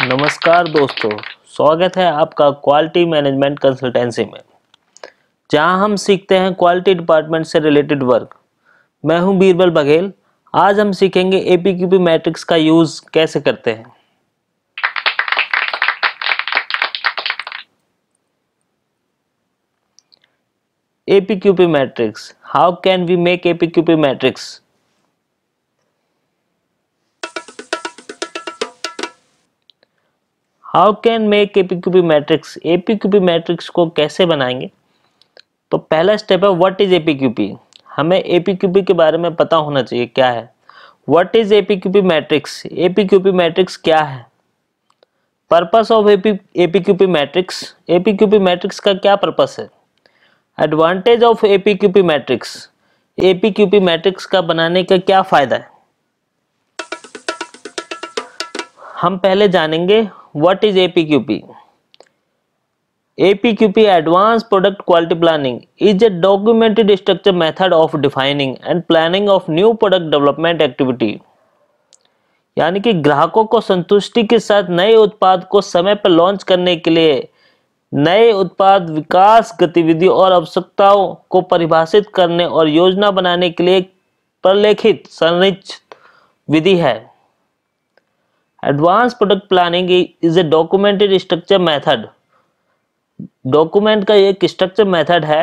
नमस्कार दोस्तों, स्वागत है आपका क्वालिटी मैनेजमेंट कंसल्टेंसी में, जहां हम सीखते हैं क्वालिटी डिपार्टमेंट से रिलेटेड वर्क। मैं हूं बीरबल बघेल। आज हम सीखेंगे एपीक्यूपी मैट्रिक्स का यूज कैसे करते हैं। APQP matrix, how can we make APQP matrix? How can make APQP matrix? APQP matrix को कैसे बनाएंगे? तो पहला स्टेप है व्हाट इज एपीक्यूपी। हमें एपीक्यूपी के बारे में पता होना चाहिए क्या है। What is APQP matrix? APQP matrix क्या है? Purpose of APQP matrix. APQP matrix का क्या पर्पस है? Advantage of APQP matrix. APQP matrix का बनाने का क्या फायदा है? हम पहले जानेंगे what is APQP. APQP, Advanced Product Quality Planning, is a documented structure method of defining and planning of new product development activity। यानी कि ग्राहकों को संतुष्टि के साथ नए उत्पाद को समय पर लॉन्च करने के लिए नए उत्पाद विकास गतिविधि और आवश्यकताओं को परिभाषित करने और योजना बनाने के लिए प्रलेखित संरचित विधि है। Advance product planning is a documented structure method. Document का एक स्ट्रक्चर मेथड है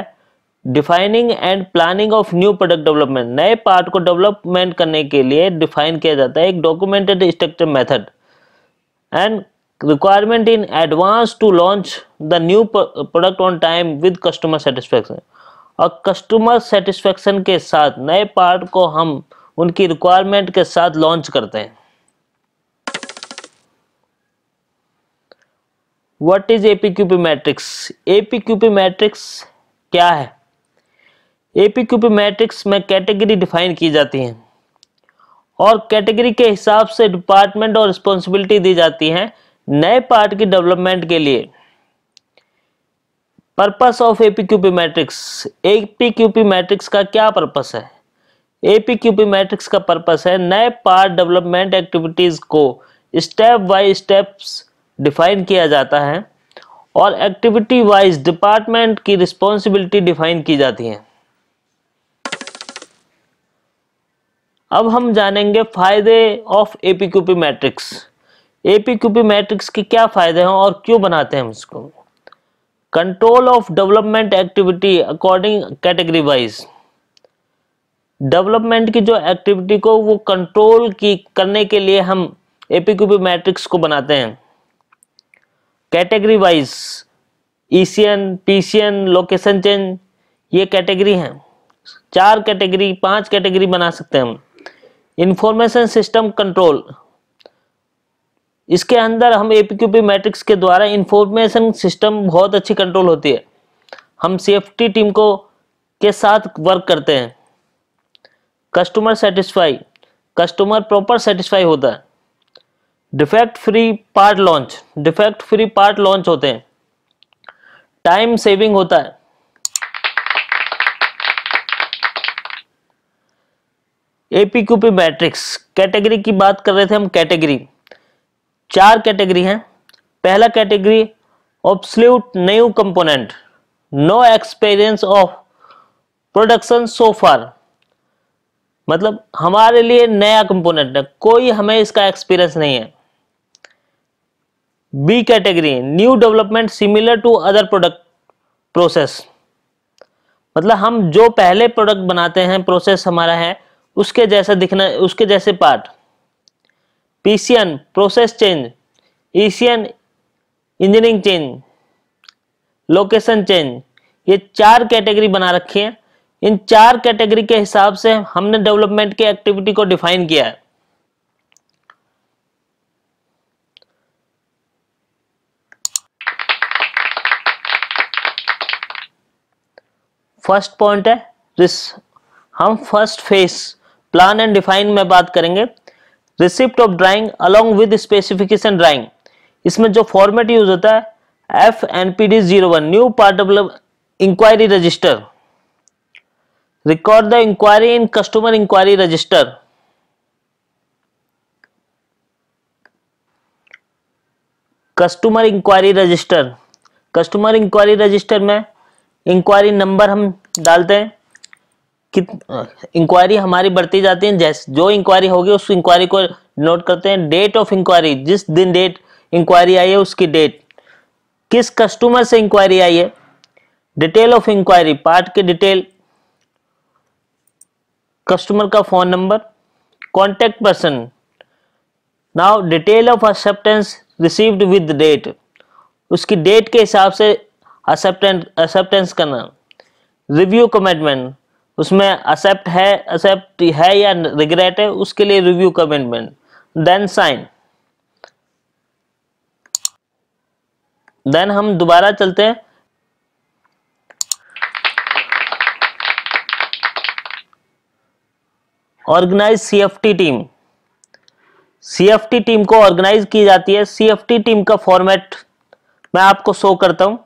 defining and planning of new product development. नए पार्ट को डेवलपमेंट करने के लिए डिफाइन किया जाता है एक documented structure method and requirement in advance to launch the new product on time with customer satisfaction. और कस्टमर सेटिस्फैक्शन के साथ नए पार्ट को हम उनकी रिक्वायरमेंट के साथ लॉन्च करते हैं। What is APQP matrix? APQP matrix क्या है? APQP मैट्रिक्स में कैटेगरी डिफाइन की जाती हैं और कैटेगरी के हिसाब से डिपार्टमेंट और रिस्पॉन्सिबिलिटी दी जाती है नए पार्ट की डेवलपमेंट के लिए। Purpose of APQP matrix. APQP matrix का क्या पर्पस है? APQP मैट्रिक्स का पर्पस है नए पार्ट डेवलपमेंट एक्टिविटीज को स्टेप बाय स्टेप्स डिफाइन किया जाता है और एक्टिविटी वाइज डिपार्टमेंट की रिस्पॉन्सिबिलिटी डिफाइन की जाती है। अब हम जानेंगे फायदे of APQP matrix. APQP matrix के क्या फायदे हैं और क्यों बनाते हैं हम इसको। Control of development activity according category wise. Development की जो एक्टिविटी को वो कंट्रोल की करने के लिए हम एपीक्यूपी मैट्रिक्स को बनाते हैं। Category wise ECN, PCN, location change, ये कैटेगरी हैं। 4 कैटेगरी 5 कैटेगरी बना सकते हैं हम। इंफॉर्मेशन सिस्टम कंट्रोल, इसके अंदर हम एपीक्यूपी मैट्रिक्स के द्वारा इंफॉर्मेशन सिस्टम बहुत अच्छी कंट्रोल होती है। हम सेफ्टी टीम को के साथ वर्क करते हैं। Customer satisfy, customer proper satisfy होता है। Defect free part launch, defect free part launch होते हैं। टाइम सेविंग होता है। एपीक्यूपी मैट्रिक्स कैटेगरी की बात कर रहे थे हम। कैटेगरी 4 कैटेगरी हैं। पहला category absolute new component, no experience of production so far. मतलब हमारे लिए नया कंपोनेंट है, कोई हमें इसका एक्सपीरियंस नहीं है। B category new development similar to other product process. मतलब हम जो पहले प्रोडक्ट बनाते हैं प्रोसेस हमारा है उसके जैसा दिखना, उसके जैसे part. PCN process change, ECN engineering change, location change, ये 4 कैटेगरी बना रखी है। इन 4 कैटेगरी के हिसाब से हमने डेवलपमेंट की एक्टिविटी को डिफाइन किया है। फर्स्ट पॉइंट है हम first phase plan and define में बात करेंगे। Receipt of drawing along with specification drawing. इसमें जो फॉर्मेट यूज होता है FNPD01 new part develop inquiry register. Record the inquiry in customer inquiry register. Customer inquiry register, customer inquiry register में inquiry number हम डालते हैं कि इंक्वायरी हमारी बढ़ती जाती है, जैसे जो इंक्वायरी होगी उस इंक्वायरी को नोट करते हैं। डेट ऑफ इंक्वायरी, जिस दिन डेट इंक्वायरी आई है उसकी डेट, किस कस्टमर से इंक्वायरी आई है। डिटेल ऑफ इंक्वायरी, पार्ट की डिटेल, कस्टमर का phone number, contact person. Now detail of acceptance received with date, उसकी डेट के हिसाब से एक्सेप्टेंस करना। रिव्यू कमिटमेंट, उसमें एक्सेप्ट है या रिग्रेट है, उसके लिए review commitment. Then sign. Then हम दोबारा चलते हैं, organise CFT team. CFT team को ऑर्गेनाइज की जाती है। सीएफटी टीम का फॉर्मेट मैं आपको शो करता हूं।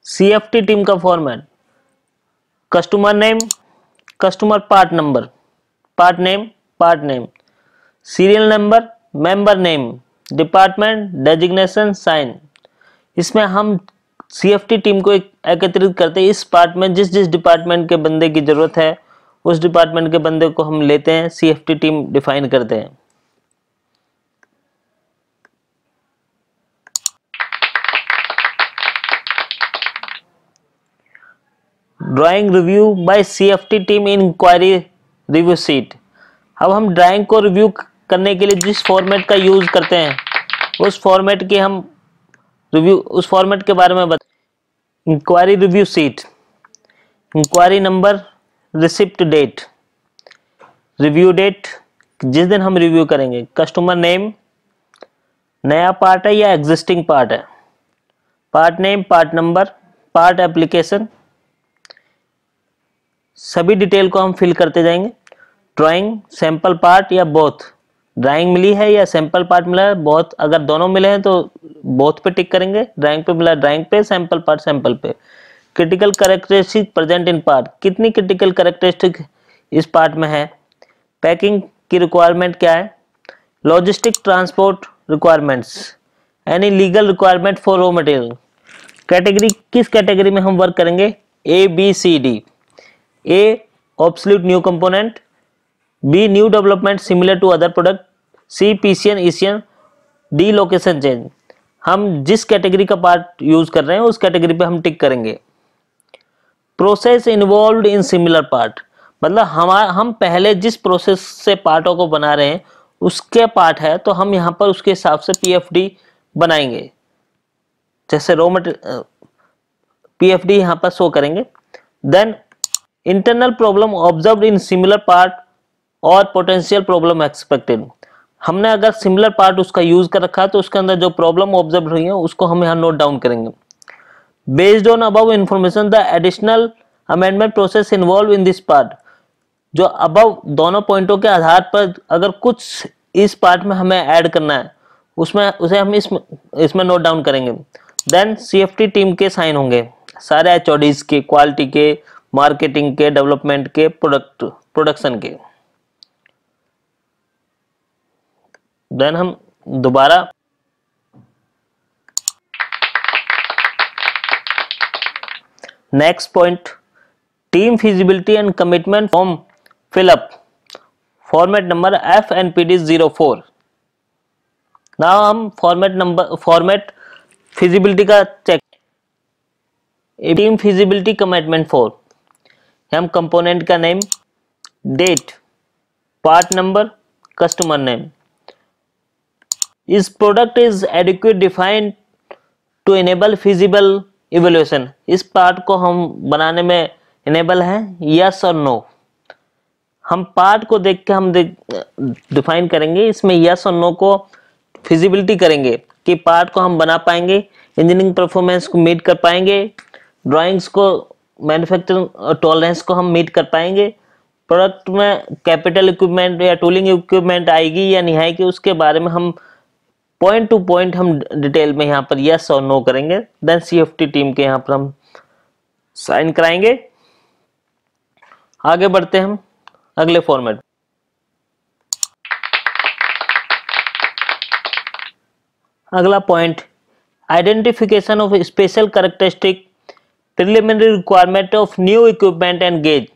सीएफटी टीम का format, customer name, customer part number, part name, serial number, member name, department, designation, sign. इसमें हम सीएफटी टीम को एकत्रित करते हैं। इस पार्ट में जिस जिस डिपार्टमेंट के बंदे की जरूरत है उस डिपार्टमेंट के बंदे को हम लेते हैं, सीएफटी टीम डिफाइन करते हैं। Drawing review by CFT team in inquiry review sheet. अब हम ड्राइंग को रिव्यू करने के लिए जिस फॉर्मेट का यूज करते हैं उस फॉर्मेट की हम रिव्यू, उस फॉर्मेट के बारे में बता। Inquiry review sheet, inquiry number, receipt date, review date, जिस दिन हम रिव्यू करेंगे, कस्टमर नेम, नया पार्ट है या एग्जिस्टिंग पार्ट है, part name, part number, part application, सभी डिटेल को हम फिल करते जाएंगे। ड्राइंग, सैंपल पार्ट या बोथ, ड्राइंग मिली है या सैंपल पार्ट मिला है, बोथ, अगर दोनों मिले हैं तो बोथ पे टिक करेंगे। ड्राइंग पे मिला ड्राइंग पे, सैंपल पार्ट सैंपल पे। Critical characteristic present in part, कितनी क्रिटिकल कैरेक्टरिस्टिक इस पार्ट में है। पैकिंग की रिक्वायरमेंट क्या है। Logistic transport requirements, any legal requirement for raw material. Category, किस कैटेगरी में हम वर्क करेंगे, A B C D. A absolute new component, B new development similar to other product, C PCN ECN, D location change. हम जिस category का part use कर रहे हैं उस कैटेगरी पे हम टिक करेंगे। प्रोसेस इन्वॉल्व्ड इन सिमिलर पार्ट, मतलब हम पहले जिस प्रोसेस से पार्टों को बना रहे हैं उसके पार्ट है तो हम यहाँ पर उसके हिसाब से पीएफडी बनाएंगे। जैसे रॉ मटेरियल पीएफडी यहाँ पर शो करेंगे। Then internal problem observed in similar part और पोटेंशियल प्रॉब्लम एक्सपेक्टेड। हमने अगर सिमिलर पार्ट उसका यूज कर रखा है तो उसके अंदर जो प्रॉब्लम ऑब्जर्व हुई है उसको हम यहाँ नोट डाउन करेंगे। Based on above information the additional amendment process involve in this part, जो अबव दोनों पॉइंटों के आधार पर अगर कुछ इस पार्ट में हमें ऐड करना है उसमें उसे हम इसमें नोट डाउन करेंगे। देन सीएफटी टीम के साइन होंगे, सारे एचओडीज के, क्वालिटी के, मार्केटिंग के, डेवलपमेंट के, प्रोडक्शन के। देन हम दोबारा next point, team feasibility and commitment form fill up, format number FNPD04। Now हम फॉर्मेट फिजिबिलिटी का check. Team feasibility commitment form, हम कंपोनेंट का name, date, part number, customer name. Is product is adequate defined to enable feasible evaluation, इस part को हम बनाने में enable है, यस और नो। हम पार्ट को देख के हम डिफाइन करेंगे, इसमें यस और नो को फिजिबिलिटी करेंगे कि पार्ट को हम बना पाएंगे, इंजीनियरिंग परफॉर्मेंस को मीट कर पाएंगे, ड्राइंग्स को, मैन्युफैक्चरिंग टॉलरेंस को हम मीट कर पाएंगे, प्रोडक्ट में कैपिटल इक्विपमेंट या टूलिंग इक्विपमेंट आएगी या नहीं आएगी, उसके बारे में हम पॉइंट टू पॉइंट हम डिटेल में यहाँ पर यस और नो करेंगे। देन सीएफटी टीम के यहाँ पर हम साइन कराएंगे। आगे बढ़ते हैं हम अगले फॉर्मेट। अगला point, identification of special characteristic preliminary requirement of new equipment and gauge.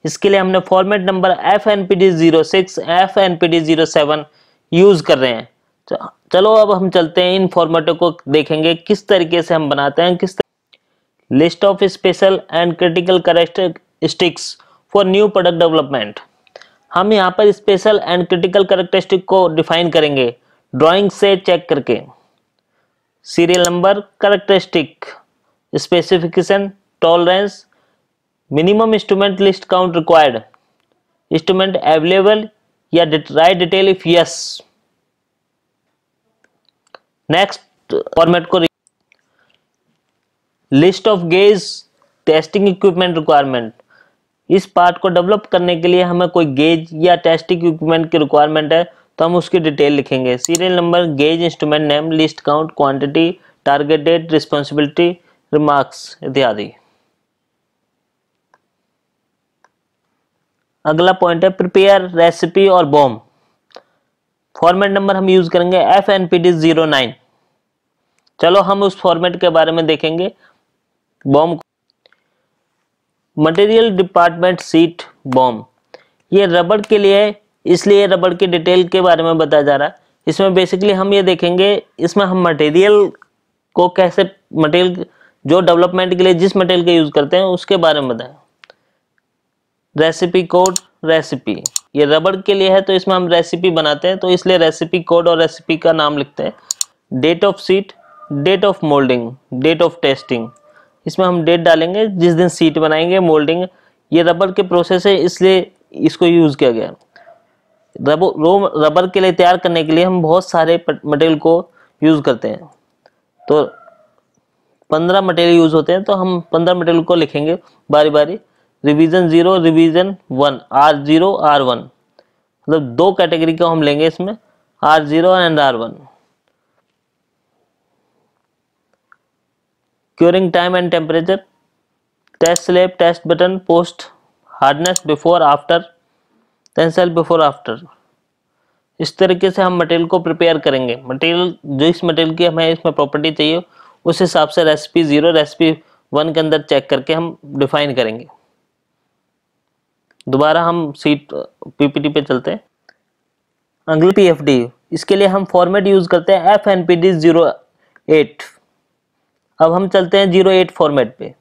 इसके लिए हमने format number FNPD06 FNPD07 use कर रहे हैं। चलो अब हम चलते हैं, इन फॉर्मेटों को देखेंगे किस तरीके से हम बनाते हैं। List of special and critical characteristics for new product development. हम यहाँ पर स्पेशल एंड क्रिटिकल कैरेक्टरिस्टिक को डिफाइन करेंगे ड्राइंग से चेक करके। Serial number, characteristic, specification, tolerance, minimum instrument list count required, instrument available या right detail if yes. Next format को, list of gauge testing equipment requirement. इस part को develop करने के लिए हमें कोई गेज या टेस्टिंग इक्विपमेंट की रिक्वायरमेंट है तो हम उसकी डिटेल लिखेंगे। Serial number, gauge, instrument name, list count, quantity, target date, responsibility, remarks इत्यादि। अगला पॉइंट है प्रिपेयर रेसिपी और बॉम। फॉर्मेट नंबर हम यूज करेंगे FNPD09। चलो हम उस फॉर्मेट के बारे में देखेंगे। BOM, material department sheet BOM, ये रबड़ के लिए है, इसलिए रबड़ की डिटेल के बारे में बताया जा रहा है। इसमें बेसिकली हम ये देखेंगे, इसमें हम मटेरियल को कैसे, मटेरियल जो डेवलपमेंट के लिए जिस मटेरियल का यूज करते हैं उसके बारे में बताएं। रेसिपी कोड, रेसिपी ये रबड़ के लिए है तो इसमें हम रेसिपी बनाते हैं तो इसलिए रेसिपी कोड और रेसिपी का नाम लिखते हैं। Date of sheet, date of moulding, date of testing, इसमें हम डेट डालेंगे जिस दिन सीट बनाएंगे। मोल्डिंग ये रबर के प्रोसेस है इसलिए इसको यूज किया गया। रबर के लिए तैयार करने के लिए हम बहुत सारे मटेरियल को यूज करते हैं, तो 15 मटेरियल यूज होते हैं तो हम 15 मटेरियल को लिखेंगे बारी बारी। रिवीजन 0, रिवीजन 1, R0 R1, मतलब दो कैटेगरी को हम लेंगे इसमें, R0 and R1। Curing time and temperature, test slab, test button, post hardness, before after, tensile before after. इस तरीके से हम मटेरियल को प्रिपेयर करेंगे। मटेरियल जो इस मटेरियल की हमें इसमें प्रॉपर्टी चाहिए उस हिसाब से रेसिपी 0 रेसिपी 1 के अंदर चेक करके हम डिफाइन करेंगे। दोबारा हम सीट PPT पे चलते हैं। अगली PFD, इसके लिए हम फॉर्मेट यूज करते हैं FNPD08। अब हम चलते हैं 08 फॉर्मेट पे।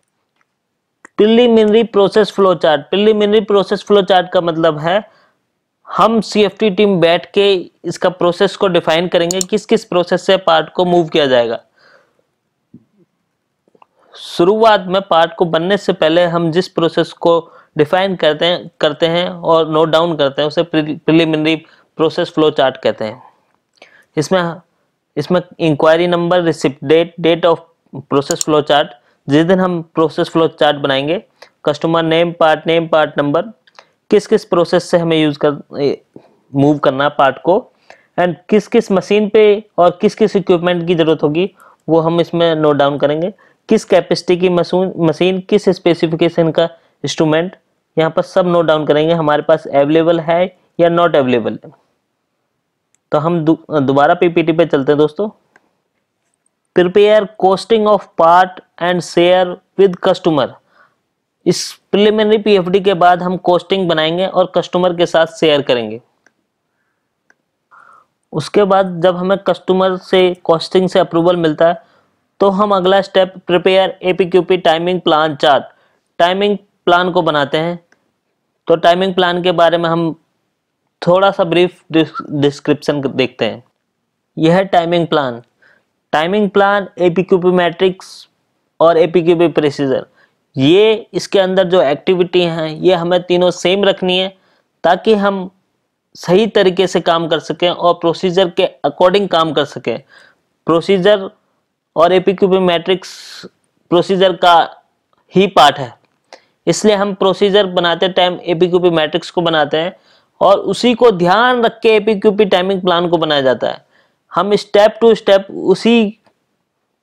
Preliminary process flow chart. Preliminary process flow chart का मतलब है हम CFT टीम बैठ के इसका प्रोसेस को डिफाइन करेंगे, किस किस प्रोसेस से पार्ट को मूव किया जाएगा। शुरुआत में पार्ट को बनने से पहले हम जिस प्रोसेस को डिफाइन करते हैं और नोट डाउन करते हैं उसे प्रिलिमिनरी प्रोसेस फ्लो चार्ट कहते हैं। इसमें inquiry number, receipt date, date of process flow chart, जिस दिन हम प्रोसेस फ्लो चार्ट बनाएंगे, कस्टमर नेम, पार्ट नंबर, किस किस प्रोसेस से हमें मूव करना पार्ट को, एंड किस किस मशीन पे और किस किस इक्विपमेंट की जरूरत होगी वो हम इसमें नोट डाउन करेंगे। किस कैपेसिटी की मशीन, किस स्पेसिफिकेशन का इंस्ट्रूमेंट, यहाँ पर सब नोट डाउन करेंगे हमारे पास अवेलेबल है या नॉट अवेलेबल है। तो हम दोबारा PPT पे चलते हैं दोस्तों। Prepare costing of part and share with customer. इस प्रिलिमिनरी PFD के बाद हम कॉस्टिंग बनाएंगे और कस्टमर के साथ शेयर करेंगे। उसके बाद जब हमें कस्टमर से कॉस्टिंग से अप्रूवल मिलता है तो हम अगला step prepare APQP timing plan chart, timing plan को बनाते हैं। तो टाइमिंग प्लान के बारे में हम थोड़ा सा ब्रीफ डिस्क्रिप्शन देखते हैं। यह है timing plan. Timing plan, APQP matrix और APQP प्रोसीजर, ये इसके अंदर जो एक्टिविटी हैं ये हमें तीनों सेम रखनी है ताकि हम सही तरीके से काम कर सकें और प्रोसीजर के अकॉर्डिंग काम कर सकें। प्रोसीजर और APQP मैट्रिक्स प्रोसीजर का ही पार्ट है, इसलिए हम प्रोसीजर बनाते टाइम APQP मैट्रिक्स को बनाते हैं और उसी को ध्यान रख के APQP टाइमिंग प्लान को बनाया जाता है। हम स्टेप टू स्टेप उसी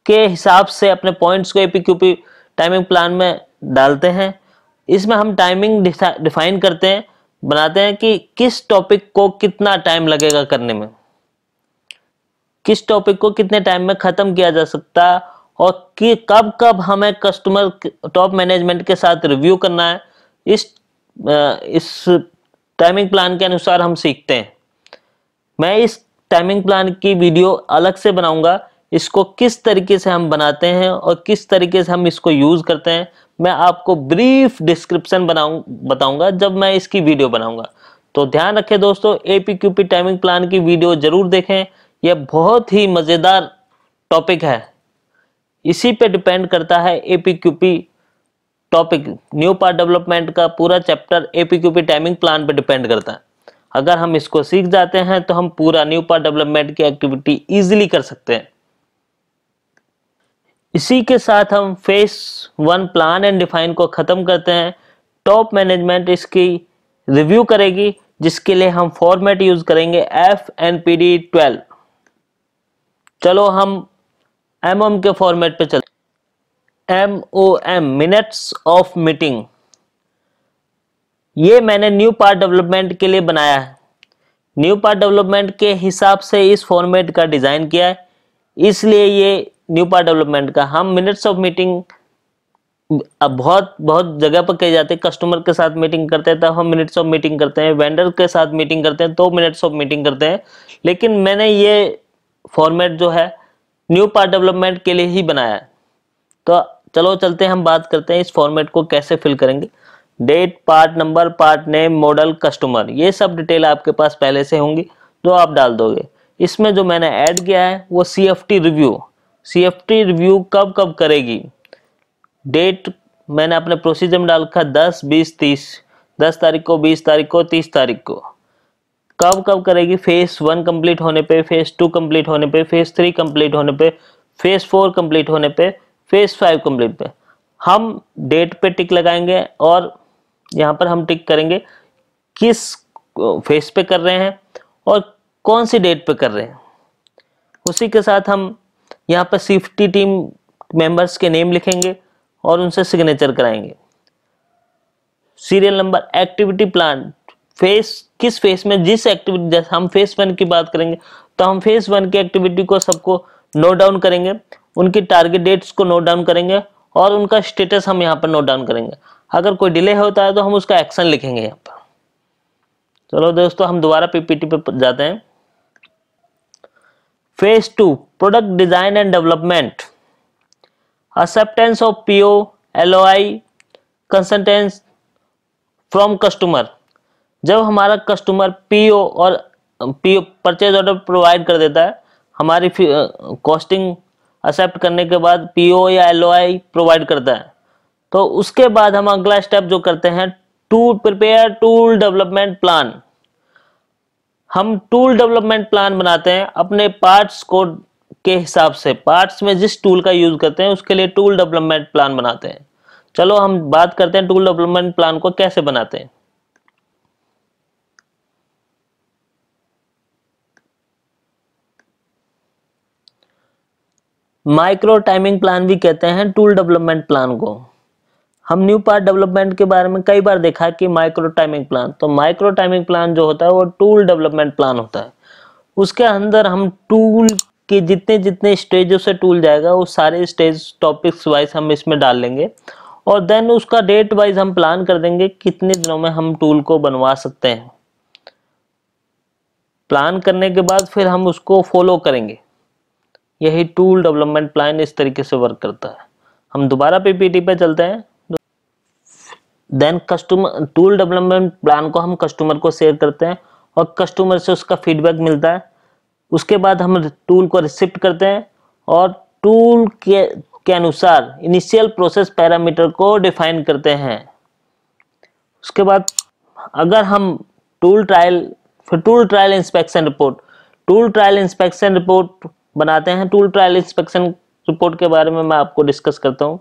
के हिसाब से अपने पॉइंट्स को APQP टाइमिंग प्लान में डालते हैं। इसमें हम टाइमिंग डिफाइन करते हैं, बनाते हैं कि किस टॉपिक को कितना टाइम लगेगा करने में। किस टॉपिक को कितने टाइम में खत्म किया जा सकता है और कि कब कब हमें कस्टमर टॉप मैनेजमेंट के साथ रिव्यू करना है, इस टाइमिंग प्लान के अनुसार हम सीखते हैं। मैं इस टाइमिंग प्लान की वीडियो अलग से बनाऊंगा, इसको किस तरीके से हम बनाते हैं और किस तरीके से हम इसको यूज करते हैं मैं आपको ब्रीफ डिस्क्रिप्शन बताऊंगा जब मैं इसकी वीडियो बनाऊंगा। तो ध्यान रखें दोस्तों, एपीक्यूपी टाइमिंग प्लान की वीडियो जरूर देखें, यह बहुत ही मजेदार टॉपिक है। इसी पे डिपेंड करता है एपीक्यूपी टॉपिक, न्यू पार्ट डेवलपमेंट का पूरा चैप्टर एपीक्यूपी टाइमिंग प्लान पे डिपेंड करता है। अगर हम इसको सीख जाते हैं तो हम पूरा न्यू पार्ट डेवलपमेंट की एक्टिविटी इजीली कर सकते हैं। इसी के साथ हम फेज 1 प्लान एंड डिफाइन को खत्म करते हैं। टॉप मैनेजमेंट इसकी रिव्यू करेगी, जिसके लिए हम फॉर्मेट यूज करेंगे FNPD12। चलो हम MOM के फॉर्मेट पे चलते। MOM, मिनट्स ऑफ मीटिंग, ये मैंने न्यू पार्ट डेवलपमेंट के लिए बनाया है। न्यू पार्ट डेवलपमेंट के हिसाब से इस फॉर्मेट का डिजाइन किया है, इसलिए ये न्यू पार्ट डेवलपमेंट का हम मिनट्स ऑफ मीटिंग अब बहुत जगह पर कही जाते हैं। कस्टमर के साथ मीटिंग करते हैं तब हम मिनट्स ऑफ मीटिंग करते हैं, वेंडर के साथ मीटिंग करते हैं तो मिनट्स ऑफ मीटिंग करते हैं, लेकिन मैंने ये फॉर्मेट जो है न्यू पार्ट डेवलपमेंट के लिए ही बनाया है। तो चलो चलते हैं, हम बात करते हैं इस फॉर्मेट को कैसे फिल करेंगे। Date, part number, part name, model, customer, ये सब डिटेल आपके पास पहले से होंगी जो आप डाल दोगे। इसमें जो मैंने ऐड किया है वो CFT रिव्यू। CFT रिव्यू कब कब करेगी, डेट मैंने अपने प्रोसीजर में डाल रखा 10, 20, 30, 10 तारीख को, 20 तारीख को, 30 तारीख को। कब कब करेगी, फेज 1 कंप्लीट होने पे, फेज 2 कंप्लीट होने पे, फेज 3 कंप्लीट होने पे, फेज 4 कंप्लीट होने पे, फेज 5 कंप्लीट पे। हम डेट पे टिक लगाएंगे और यहाँ पर हम टिक करेंगे किस फेज पे कर रहे हैं और कौन सी डेट पे कर रहे हैं। उसी के साथ हम यहाँ पर CFT टीम मेंबर्स के नेम लिखेंगे और उनसे सिग्नेचर कराएंगे। Serial number, activity plan, phase किस फेज में जिस एक्टिविटी, जैसे हम फेज 1 की बात करेंगे तो हम फेज 1 की एक्टिविटी को सबको नोट डाउन करेंगे, उनकी टारगेट डेट्स को नोट डाउन करेंगे और उनका स्टेटस हम यहाँ पर नोट डाउन करेंगे। अगर कोई डिले होता है तो हम उसका एक्शन लिखेंगे यहाँ पर। चलो दोस्तों, हम दोबारा PPT पे जाते हैं। Phase 2, product design and development, acceptance of PO, LOI, कंसल्टेंस from customer. जब हमारा customer PO purchase order provide कर देता है, हमारी कॉस्टिंग एक्सेप्ट करने के बाद PO या LOI प्रोवाइड करता है, तो उसके बाद हम अगला स्टेप जो करते हैं, प्रिपेयर टूल डेवलपमेंट प्लान। हम टूल डेवलपमेंट प्लान बनाते हैं अपने पार्ट्स को के हिसाब से, पार्ट्स में जिस टूल का यूज करते हैं उसके लिए टूल डेवलपमेंट प्लान बनाते हैं। चलो हम बात करते हैं टूल डेवलपमेंट प्लान को कैसे बनाते हैं। माइक्रो टाइमिंग प्लान भी कहते हैं टूल डेवलपमेंट प्लान को। हम न्यू पार्ट डेवलपमेंट के बारे में कई बार देखा कि माइक्रो टाइमिंग प्लान, तो माइक्रो टाइमिंग प्लान जो होता है वो टूल डेवलपमेंट प्लान होता है। उसके अंदर हम टूल के जितने जितने स्टेजों से टूल जाएगा वो सारे स्टेज टॉपिक्स वाइज हम इसमें डाल लेंगे और देन उसका डेट वाइज हम प्लान कर देंगे कितने दिनों में हम टूल को बनवा सकते हैं। प्लान करने के बाद फिर हम उसको फॉलो करेंगे। यही टूल डेवलपमेंट प्लान इस तरीके से वर्क करता है। हम दोबारा PPT पे चलते हैं। Then customer tool development plan को हम कस्टमर को शेयर करते हैं और कस्टमर से उसका फीडबैक मिलता है। उसके बाद हम टूल को रिसिप्ट करते हैं और टूल के अनुसार इनिशियल प्रोसेस पैरामीटर को डिफाइन करते हैं। उसके बाद अगर हम टूल ट्रायल इंस्पेक्शन रिपोर्ट बनाते हैं। टूल ट्रायल इंस्पेक्शन रिपोर्ट के बारे में मैं आपको डिस्कस करता हूँ।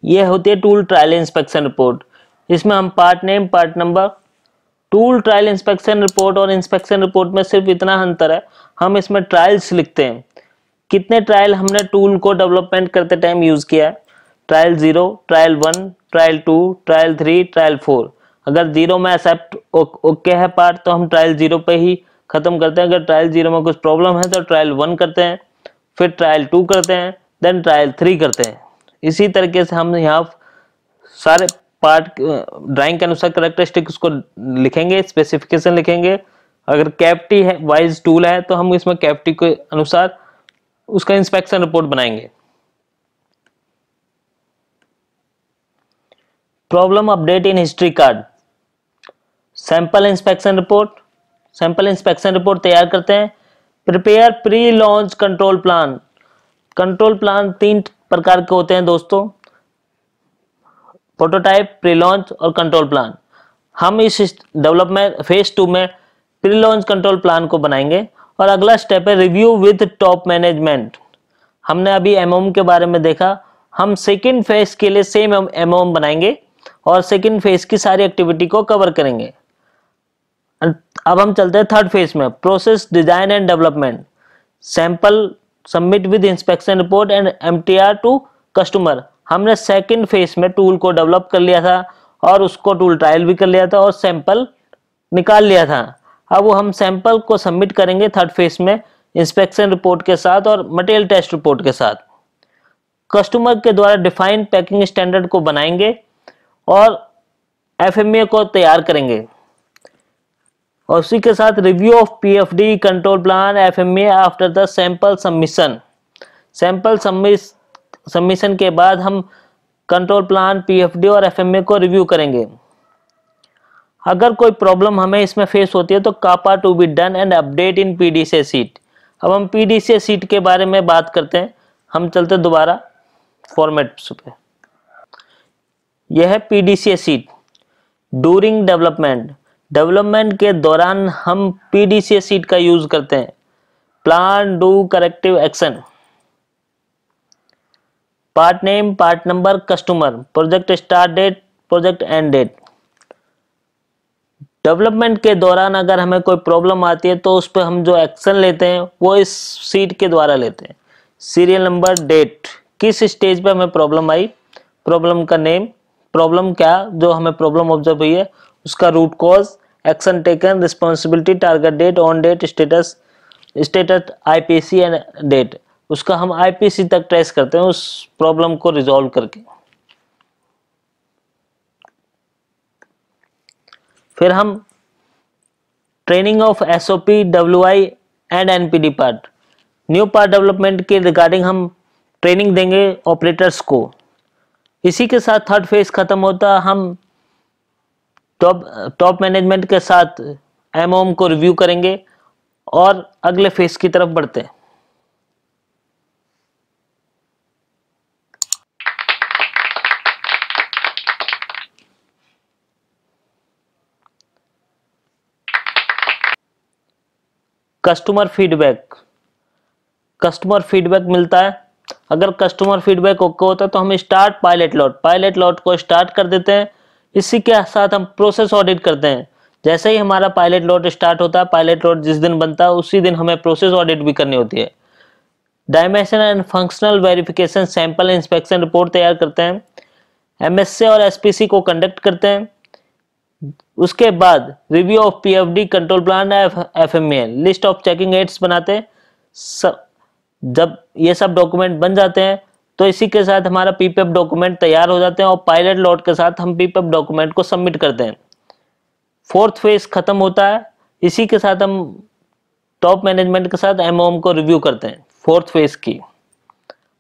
यह होती है टूल ट्रायल इंस्पेक्शन रिपोर्ट। इसमें हम part name, part number, tool trial inspection report और इंस्पेक्शन रिपोर्ट में सिर्फ इतना अंतर है, हम इसमें ट्रायल्स लिखते हैं, कितने ट्रायल हमने टूल को डेवलपमेंट करते टाइम यूज किया है। Trial 0, trial 1, trial 2, trial 3, trial 4। अगर 0 में एक्सेप्ट ओके है पार्ट तो हम ट्रायल 0 पे ही खत्म करते हैं। अगर ट्रायल 0 में कुछ प्रॉब्लम है तो ट्रायल 1 करते हैं, फिर ट्रायल 2 करते हैं, देन ट्रायल 3 करते हैं। इसी तरीके से हम यहाँ सारे पार्ट ड्राइंग के अनुसार कैरेक्टरिस्टिक उसको लिखेंगे, स्पेसिफिकेशन लिखेंगे। अगर कैविटी है वाइज टूल है तो हम इसमें कैविटी के अनुसार उसका इंस्पेक्शन रिपोर्ट बनाएंगे। Problem update in history card, sample inspection report. Sample inspection report तैयार करते हैं। Prepare pre launch control plan. Control plan 3 प्रकार के होते हैं दोस्तों, प्रोटोटाइप, प्री लॉन्च और कंट्रोल प्लान। हम इस डेवलपमेंट फेज 2 में प्री लॉन्च कंट्रोल प्लान को बनाएंगे। और अगला स्टेप है रिव्यू विद टॉप मैनेजमेंट। हमने अभी एमओएम के बारे में देखा, हम सेकेंड फेज के लिए सेम एमओएम बनाएंगे और सेकेंड फेज की सारी एक्टिविटी को कवर करेंगे। अब हम चलते हैं थर्ड फेज में, process design and development. Sample submit with inspection report and MTR to customer. हमने सेकंड फेज में टूल को डेवलप कर लिया था और उसको टूल ट्रायल भी कर लिया था और सैंपल निकाल लिया था। अब वो हम सैंपल को सबमिट करेंगे थर्ड फेज में इंस्पेक्शन रिपोर्ट के साथ और मटेरियल टेस्ट रिपोर्ट के साथ। कस्टमर के द्वारा डिफाइंड पैकिंग स्टैंडर्ड को बनाएंगे और एफएमए को तैयार करेंगे। और उसी के साथ review of PFD control plan FMEA after the sample submission. Sample submission के बाद हम कंट्रोल प्लान, पीएफडी और एफएमए को रिव्यू करेंगे। अगर कोई प्रॉब्लम हमें इसमें फेस होती है तो CAPA to be done and update in PDCA sheet. अब हम पीडीसीए सीट के बारे में बात करते हैं। हम चलते दोबारा फॉर्मेट्स पे। यह है PDCA sheet. During development, development के दौरान हम पीडीसीए सीट का यूज करते हैं। Plan, do, corrective action. Part name, part number, customer, project start date, project end date. Development के दौरान अगर हमें कोई प्रॉब्लम आती है तो उस पर हम जो एक्शन लेते हैं वो इस सीट के द्वारा लेते हैं। सीरियल नंबर, डेट, किस स्टेज पे हमें प्रॉब्लम आई, प्रॉब्लम का नेम, प्रॉब्लम क्या जो हमें प्रॉब्लम ऑब्जर्व हुई है, उसका root cause, action taken, responsibility, target date, on date, status, IPC and date. उसका हम आईपीसी तक ट्रेस करते हैं उस प्रॉब्लम को रिजॉल्व करके। फिर हम training of SOP, WI and NPD part. New part development के रिगार्डिंग हम ट्रेनिंग देंगे ऑपरेटर्स को। इसी के साथ थर्ड फेज खत्म होता, हम टॉप मैनेजमेंट के साथ एमओएम को रिव्यू करेंगे और अगले फेज की तरफ बढ़ते हैं। Customer feedback. कस्टमर फीडबैक मिलता है। अगर कस्टमर फीडबैक ओके होता है तो हम स्टार्ट पायलट लॉट को स्टार्ट कर देते हैं। इसी के साथ हम प्रोसेस ऑडिट करते हैं। जैसे ही हमारा पायलट लॉट स्टार्ट होता है, पायलट लॉट जिस दिन बनता है उसी दिन हमें प्रोसेस ऑडिट भी करनी होती है। Dimension and functional verification, sample inspection report तैयार करते हैं। एमएसए और एसपीसी को कंडक्ट करते हैं। उसके बाद review of PFD, control plan, FMEA, list of checking aids बनाते हैं। जब ये सब डॉक्यूमेंट बन जाते हैं तो इसी के साथ हमारा पीपीएफ डॉक्यूमेंट तैयार हो जाते हैं और पायलट लॉट के साथ हम पीपीएफ डॉक्यूमेंट को सबमिट करते हैं। फोर्थ फेज खत्म होता है। इसी के साथ हम टॉप मैनेजमेंट के साथ एमओएम को रिव्यू करते हैं फोर्थ फेज की।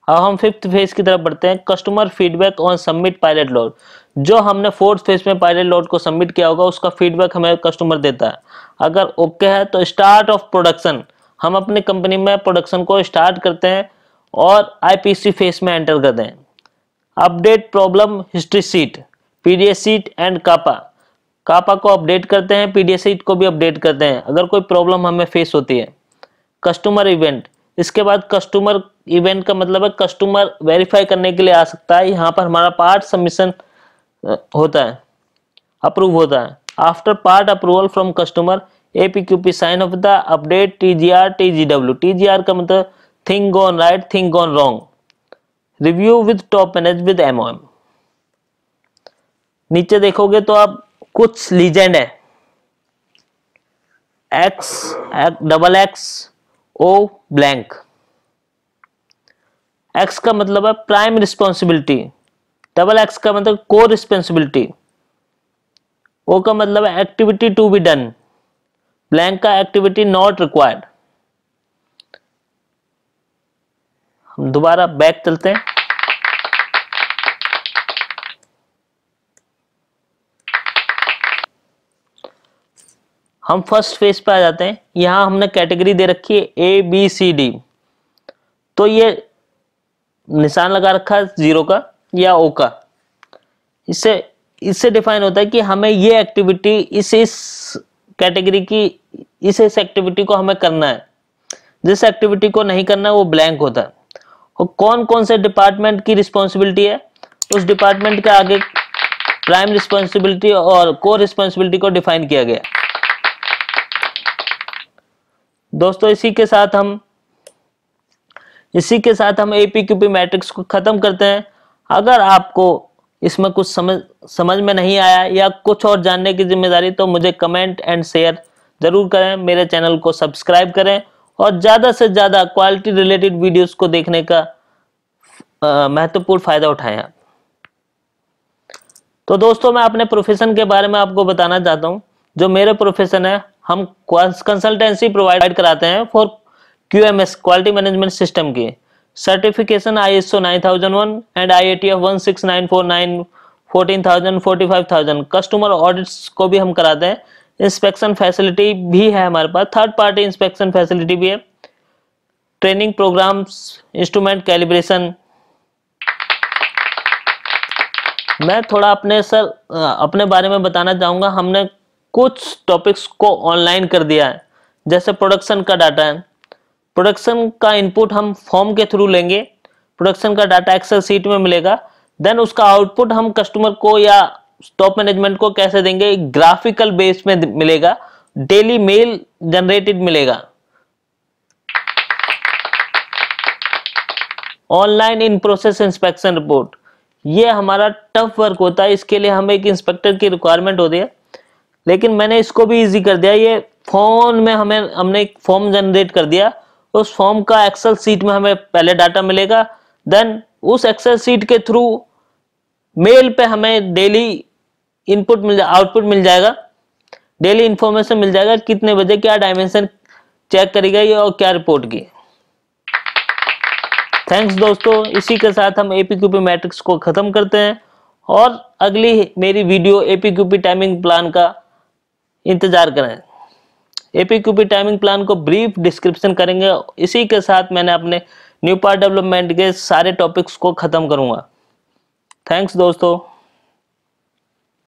अब हम फिफ्थ फेज की तरफ बढ़ते हैं, customer feedback on submit pilot lot. जो हमने फोर्थ फेज में पायलट लॉट को सबमिट किया होगा उसका फीडबैक हमें कस्टमर देता है। अगर ओके है तो स्टार्ट ऑफ प्रोडक्शन, हम अपनी कंपनी में प्रोडक्शन को स्टार्ट करते हैं और आईपीसी फेज में एंटर करते हैं। Update problem history sheet, PDS sheet and CAPA को अपडेट करते हैं, पीडीएस सीट को भी अपडेट करते हैं अगर कोई प्रॉब्लम हमें फेस होती है। कस्टमर इवेंट, इसके बाद कस्टमर इवेंट का मतलब है कस्टमर वेरीफाई करने के लिए आ सकता है। यहाँ पर हमारा पार्ट सबमिशन होता है, अप्रूव होता है। After part approval from customer, APQP sign off the update, TGR, TGW. TGR का मतलब thing gone right, thing gone wrong. Review with top manage with MOM. नीचे देखोगे तो आप कुछ लीजेंड है। X double X O blank. X का मतलब है प्राइम रिस्पॉन्सिबिलिटी, डबल एक्स का मतलब को रिस्पॉन्सिबिलिटी, ओ का मतलब है activity to be done, blank का एक्टिविटी नॉट रिक्वायर्ड। हम दोबारा बैक चलते हैं। हम फर्स्ट फेज पे आ जाते हैं। यहां हमने कैटेगरी दे रखी है ए बी सी डी, तो ये निशान लगा रखा है जीरो का या ओ का। इससे डिफाइन होता है कि हमें ये एक्टिविटी इस कैटेगरी की इस एक्टिविटी को हमें करना है, जिस एक्टिविटी को नहीं करना है वो ब्लैंक होता है। और कौन कौन से डिपार्टमेंट की रिस्पॉन्सिबिलिटी है, उस डिपार्टमेंट के आगे प्राइम रिस्पॉन्सिबिलिटी और को रिस्पॉन्सिबिलिटी को डिफाइन किया गया। दोस्तों इसी के साथ हम एपीक्यूपी मैट्रिक्स को खत्म करते हैं। अगर आपको इसमें कुछ समझ में नहीं आया या कुछ और जानने की जिम्मेदारी, तो मुझे कमेंट एंड शेयर जरूर करें, मेरे चैनल को सब्सक्राइब करें और ज्यादा से ज्यादा क्वालिटी रिलेटेड वीडियोस को देखने का महत्वपूर्ण फायदा उठाएं आप। तो दोस्तों मैं अपने प्रोफेशन के बारे में आपको बताना चाहता हूं। जो मेरे प्रोफेशन है, हम कंसल्टेंसी प्रोवाइड कराते हैं for QMS quality management system की certification ISO 9001 and IATF 16949 14000 45000। Customer audits को भी हम कराते हैं। इंस्पेक्शन फैसिलिटी भी है हमारे पास, थर्ड पार्टी इंस्पेक्शन फैसिलिटी भी है, ट्रेनिंग प्रोग्राम्स, इंस्ट्रूमेंट कैलिब्रेशन। मैं थोड़ा अपने बारे में बताना चाहूंगा। हमने कुछ टॉपिक्स को ऑनलाइन कर दिया है, जैसे प्रोडक्शन का डाटा है। प्रोडक्शन का इनपुट हम फॉर्म के थ्रू लेंगे, प्रोडक्शन का डाटा एक्सेल सीट में मिलेगा, देन उसका आउटपुट हम कस्टमर को या टॉप मैनेजमेंट को कैसे देंगे, ग्राफिकल बेस में मिलेगा, डेली मेल जनरेटेड मिलेगा। Online in process inspection report, ये हमारा टफ वर्क होता है, इसके लिए हमें एक इंस्पेक्टर की रिक्वायरमेंट होती है, लेकिन मैंने इसको भी इजी कर दिया। ये फोन में हमने एक फॉर्म जनरेट कर दिया, उस फॉर्म का एक्सेल सीट में हमें पहले डाटा मिलेगा, देन उस एक्सेल सीट के थ्रू मेल पे हमें डेली आउटपुट मिल जाएगा, डेली इंफॉर्मेशन मिल जाएगा, कितने बजे क्या डायमेंशन चेक करी गई और क्या रिपोर्ट की। थैंक्स दोस्तों, इसी के साथ हम एपीक्यूपी मैट्रिक्स को खत्म करते हैं और अगली मेरी वीडियो एपीक्यूपी टाइमिंग प्लान का इंतजार करें। एपीक्यूपी टाइमिंग प्लान को ब्रीफ डिस्क्रिप्शन करेंगे। इसी के साथ मैंने अपने न्यू पार्ट डेवलपमेंट के सारे टॉपिक्स को खत्म करूंगा। थैंक्स दोस्तों।